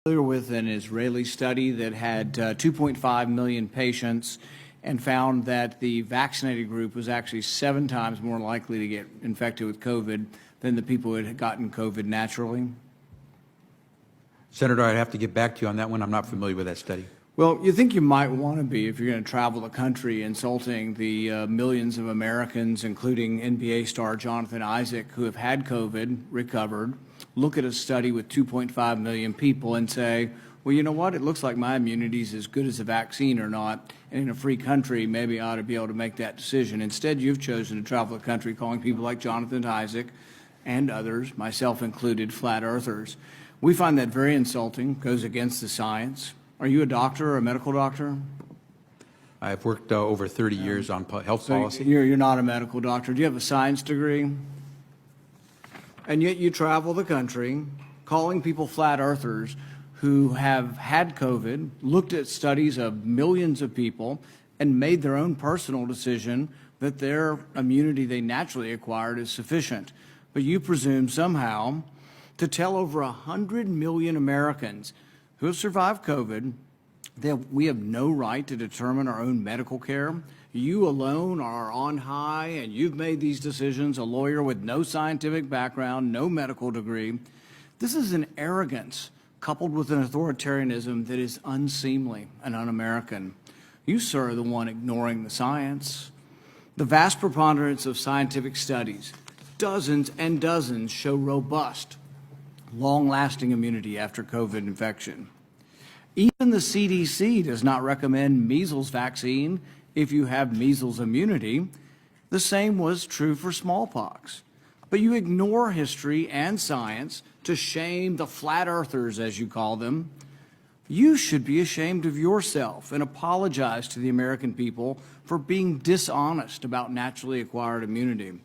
Familiar with an Israeli study that had 2.5 million patients and found that the vaccinated group was actually 7 times more likely to get infected with COVID than the people who had gotten COVID naturally? Senator, I'd have to get back to you on that one. I'm not familiar with that study. Well, you think you might want to be if you're going to travel the country insulting the millions of Americans, including NBA star Jonathan Isaac, who have had COVID, recovered, look at a study with 2.5 million people and say, well, you know what? It looks like my immunity is as good as a vaccine or not. And in a free country, maybe I ought to be able to make that decision. Instead, you've chosen to travel the country calling people like Jonathan Isaac and others, myself included, flat earthers. We find that very insulting, goes against the science. Are you a doctor or a medical doctor? I've worked over 30 years on health So policy. you're not a medical doctor. Do you have a science degree? And yet you travel the country calling people flat earthers who have had COVID, looked at studies of millions of people, and made their own personal decision that their immunity they naturally acquired is sufficient. But you presume somehow to tell over 100 million Americans who have survived COVID that we have no right to determine our own medical care. You alone are on high, and you've made these decisions, a lawyer with no scientific background, no medical degree. This is an arrogance coupled with an authoritarianism that is unseemly and un-American. You, sir, are the one ignoring the science. The vast preponderance of scientific studies, dozens and dozens, show robust, long-lasting immunity after COVID infection. Even the CDC does not recommend measles vaccine if you have measles immunity. The same was true for smallpox. But you ignore history and science to shame the flat earthers, as you call them. You should be ashamed of yourself and apologize to the American people for being dishonest about naturally acquired immunity.